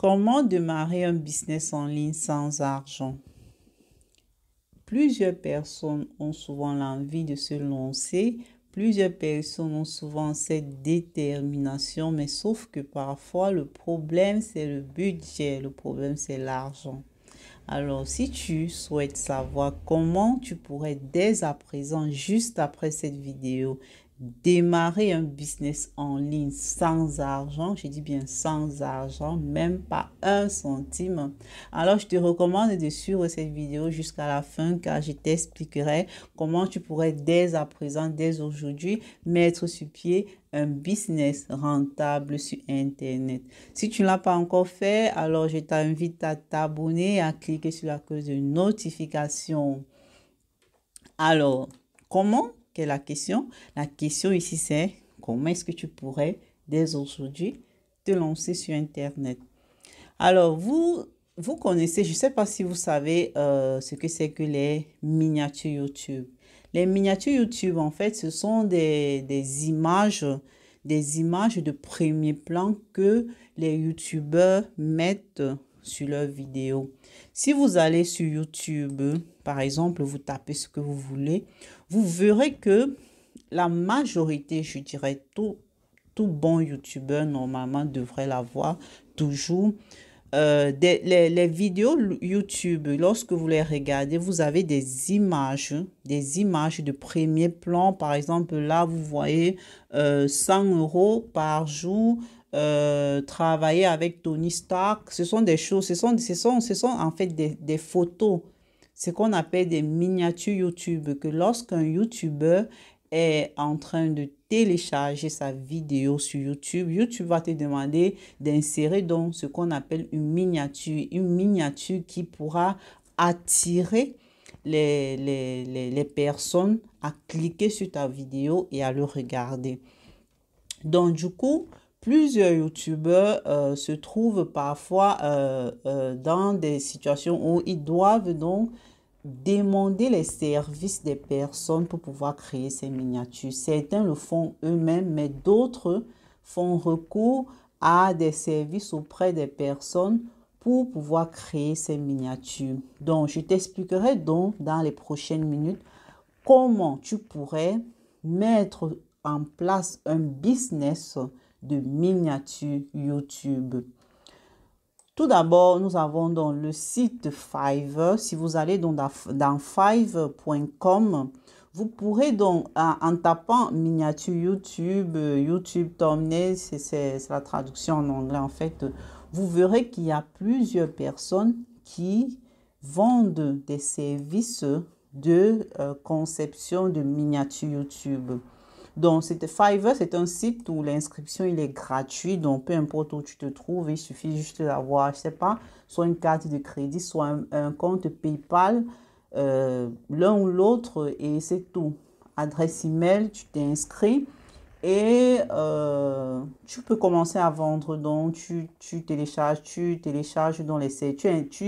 Comment démarrer un business en ligne sans argent? Plusieurs personnes ont souvent l'envie de se lancer. Plusieurs personnes ont souvent cette détermination, mais sauf que parfois le problème, c'est le budget, le problème, c'est l'argent. Alors, si tu souhaites savoir comment tu pourrais dès à présent, juste après cette vidéo, démarrer un business en ligne sans argent, je dis bien sans argent, même pas un centime, alors je te recommande de suivre cette vidéo jusqu'à la fin car je t'expliquerai comment tu pourrais dès à présent, dès aujourd'hui, mettre sur pied un business rentable sur Internet. Si tu ne l'as pas encore fait, alors je t'invite à t'abonner, à cliquer sur la cloche de notification. Alors, comment? Quelle est la question? La question ici, c'est comment est-ce que tu pourrais, dès aujourd'hui, te lancer sur Internet? Alors, vous connaissez, je ne sais pas si vous savez ce que c'est que les miniatures YouTube. Les miniatures YouTube, en fait, ce sont des images de premier plan que les YouTubeurs mettent sur leurs vidéos. Si vous allez sur YouTube, par exemple, vous tapez ce que vous voulez, vous verrez que la majorité, je dirais, tout bon YouTubeur normalement devrait l'avoir toujours. Les vidéos YouTube, lorsque vous les regardez, vous avez des images de premier plan. Par exemple, là, vous voyez 100 € par jour, travailler avec Tony Stark. Ce sont des choses, ce sont en fait des photos. Ce qu'on appelle des miniatures YouTube, que lorsqu'un YouTuber est en train de télécharger sa vidéo sur YouTube, YouTube va te demander d'insérer donc ce qu'on appelle une miniature qui pourra attirer les personnes à cliquer sur ta vidéo et à le regarder. Donc, du coup, plusieurs YouTubeurs se trouvent parfois dans des situations où ils doivent donc demander les services des personnes pour pouvoir créer ces miniatures. Certains le font eux-mêmes, mais d'autres font recours à des services auprès des personnes pour pouvoir créer ces miniatures. Donc, je t'expliquerai donc dans les prochaines minutes comment tu pourrais mettre en place un business de miniatures YouTube. Tout d'abord, nous avons dans le site Fiverr. Si vous allez dans fiverr.com, vous pourrez donc, en tapant miniature YouTube, YouTube thumbnail, c'est la traduction en anglais en fait, vous verrez qu'il y a plusieurs personnes qui vendent des services de conception de miniatures YouTube. Donc, Fiverr, c'est un site où l'inscription, il est gratuit. Donc, peu importe où tu te trouves, il suffit juste d'avoir, je ne sais pas, soit une carte de crédit, soit un compte PayPal, l'un ou l'autre, et c'est tout. Adresse email, tu t'inscris et tu peux commencer à vendre. Donc, tu télécharges dans les services.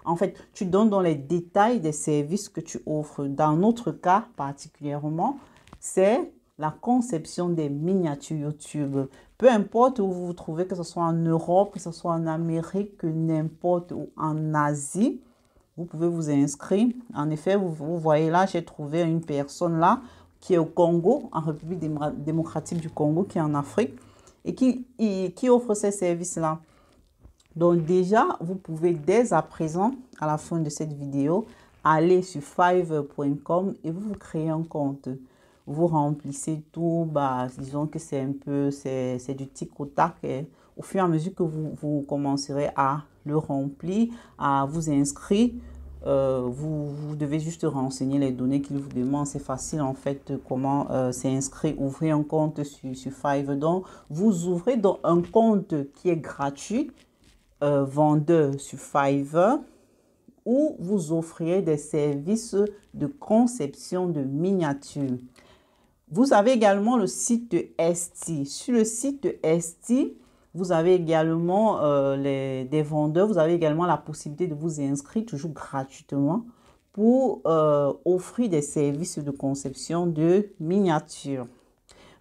En fait, tu donnes dans les détails des services que tu offres. Dans notre cas particulièrement, c'est la conception des miniatures YouTube. Peu importe où vous vous trouvez, que ce soit en Europe, que ce soit en Amérique, que n'importe où en Asie, vous pouvez vous inscrire. En effet, vous voyez là, j'ai trouvé une personne là qui est au Congo, en République démocratique du Congo, qui est en Afrique, et qui offre ces services-là. Donc déjà, vous pouvez dès à présent, à la fin de cette vidéo, aller sur fiverr.com et vous créez un compte. Vous remplissez tout, disons que c'est du tic au tac. Et au fur et à mesure que vous commencerez à le remplir, à vous inscrire, vous devez juste renseigner les données qu'il vous demande. C'est facile en fait comment s'inscrire, ouvrir un compte sur Fiverr. Donc, vous ouvrez donc un compte qui est gratuit, vendeur sur Fiverr, où vous offrirez des services de conception de miniatures. Vous avez également le site de Etsy. Sur le site de Etsy, vous avez également des vendeurs. Vous avez également la possibilité de vous inscrire toujours gratuitement pour offrir des services de conception de miniatures.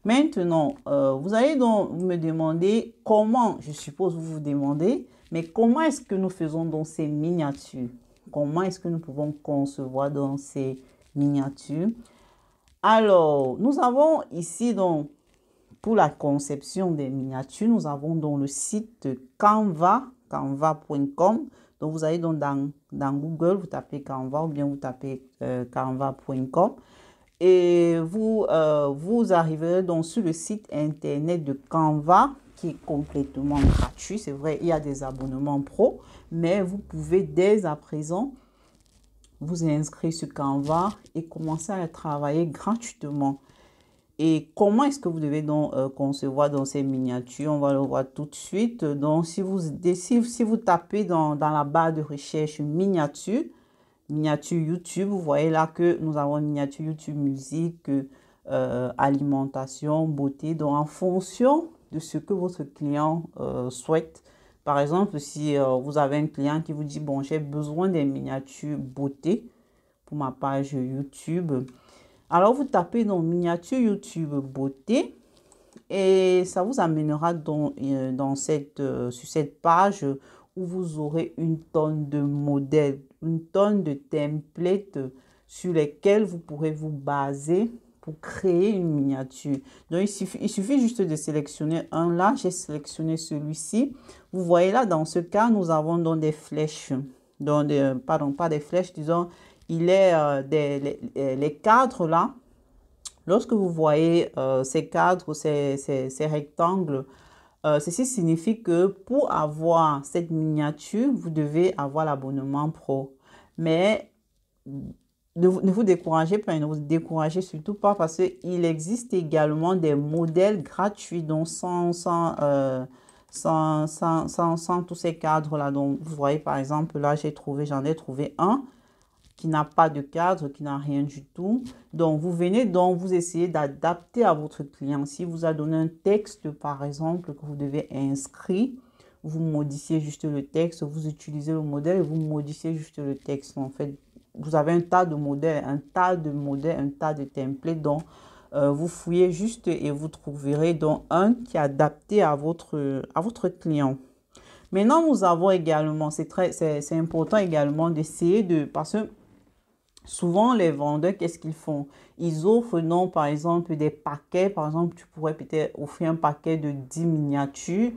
Maintenant, vous allez donc me demander comment, je suppose vous vous demandez, mais comment est-ce que nous faisons donc ces miniatures? Comment est-ce que nous pouvons concevoir dans ces miniatures? Alors, nous avons ici donc, pour la conception des miniatures, nous avons donc le site Canva, canva.com. Donc, vous allez donc dans Google, vous tapez Canva ou bien vous tapez canva.com. Et vous arriverez donc sur le site internet de Canva qui est complètement gratuit. C'est vrai, il y a des abonnements pro, mais vous pouvez dès à présent vous inscrire sur Canva et commencer à travailler gratuitement. Et comment est-ce que vous devez donc concevoir dans ces miniatures? On va le voir tout de suite. Donc, si vous tapez dans la barre de recherche miniature YouTube, vous voyez là que nous avons une miniature YouTube musique, alimentation, beauté. Donc, en fonction de ce que votre client souhaite. Par exemple, si vous avez un client qui vous dit, bon, j'ai besoin des miniatures beauté pour ma page YouTube. Alors, vous tapez dans miniature YouTube beauté et ça vous amènera sur cette page où vous aurez une tonne de modèles, une tonne de templates sur lesquels vous pourrez vous baser pour créer une miniature. Donc, il suffit juste de sélectionner un là. J'ai sélectionné celui-ci. Vous voyez là, dans ce cas, nous avons donc des flèches. Pardon, pas des flèches, disons, il est les cadres là. Lorsque vous voyez ces cadres, ces rectangles, ceci signifie que pour avoir cette miniature, vous devez avoir l'abonnement pro. Mais ne vous découragez pas, ne vous découragez surtout pas parce qu'il existe également des modèles gratuits, donc sans tous ces cadres-là. Donc, vous voyez par exemple, là, j'en ai trouvé un qui n'a pas de cadre, qui n'a rien du tout. Donc, vous venez donc vous essayez d'adapter à votre client. Si vous a donné un texte, par exemple, que vous devez inscrire, vous modifiez juste le texte, vous utilisez le modèle et vous modifiez juste le texte. En fait, vous avez un tas de modèles, un tas de templates. Donc, vous fouillez juste et vous trouverez donc un qui est adapté à votre client. Maintenant, nous avons également, c'est important également d'essayer parce que souvent, les vendeurs, qu'est-ce qu'ils font? Ils offrent, non, par exemple, des paquets. Par exemple, tu pourrais peut-être offrir un paquet de 10 miniatures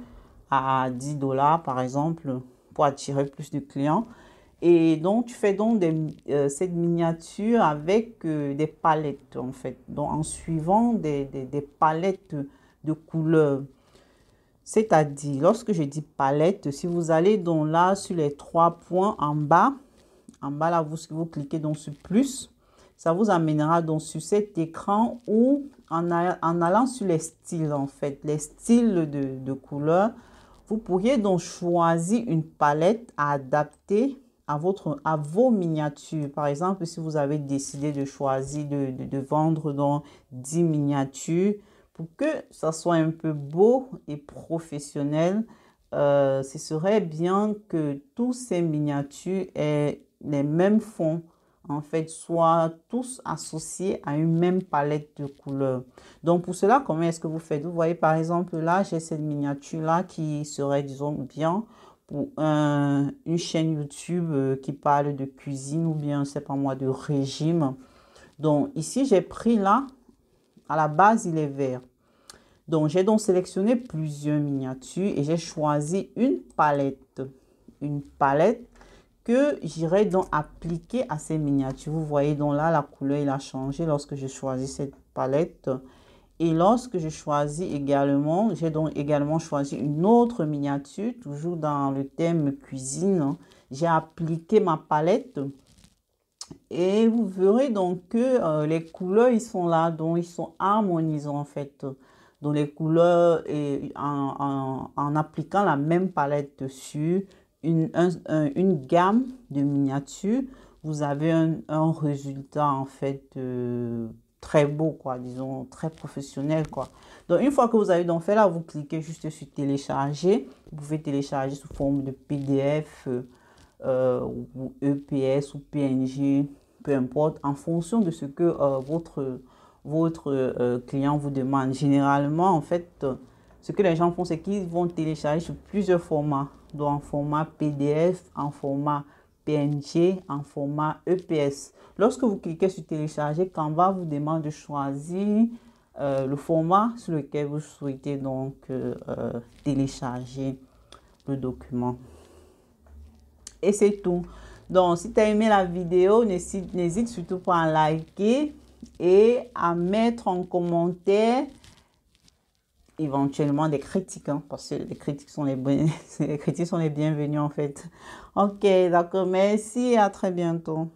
à 10 $, par exemple, pour attirer plus de clients. Et donc, tu fais donc cette miniature avec des palettes, en fait. Donc, en suivant des palettes de couleurs. C'est-à-dire, lorsque je dis palette, si vous allez donc là, sur les 3 points en bas, là, vous cliquez donc sur plus. Ça vous amènera donc sur cet écran où, en allant sur les styles, en fait, les styles de couleurs, vous pourriez donc choisir une palette à adapter à vos miniatures. Par exemple, si vous avez décidé de choisir de vendre donc 10 miniatures, pour que ça soit un peu beau et professionnel, ce serait bien que tous ces miniatures aient les mêmes fonds, en fait, soient tous associés à une même palette de couleurs. Donc, pour cela, comment est-ce que vous faites? Vous voyez, par exemple, là, j'ai cette miniature-là qui serait, disons, bien pour une chaîne YouTube qui parle de cuisine ou bien, c'est pas moi, de régime. Donc, ici, j'ai pris là, à la base, il est vert. Donc, j'ai donc sélectionné plusieurs miniatures et j'ai choisi une palette. Une palette que j'irai donc appliquer à ces miniatures. Vous voyez donc là, la couleur, il a changé lorsque je choisis cette palette. Et lorsque je choisis également, j'ai donc également choisi une autre miniature, toujours dans le thème cuisine. J'ai appliqué ma palette. Et vous verrez donc que les couleurs, ils sont là, donc ils sont harmonisants en fait. Donc les couleurs, et en appliquant la même palette dessus, une gamme de miniatures, vous avez un résultat en fait très beau, quoi, disons, très professionnel, quoi. Donc, une fois que vous avez donc fait là, vous cliquez juste sur télécharger. Vous pouvez télécharger sous forme de PDF ou EPS ou PNG, peu importe, en fonction de ce que votre client vous demande. Généralement, en fait, ce que les gens font, c'est qu'ils vont télécharger sur plusieurs formats, donc en format PDF, en format PNG, en format EPS. Lorsque vous cliquez sur télécharger, Canva vous demande de choisir le format sur lequel vous souhaitez donc télécharger le document. Et c'est tout. Donc, si tu as aimé la vidéo, n'hésite surtout pas à liker et à mettre en commentaire éventuellement des critiques, hein, parce que les critiques sont les critiques sont les bienvenues en fait. Ok, d'accord, merci et à très bientôt.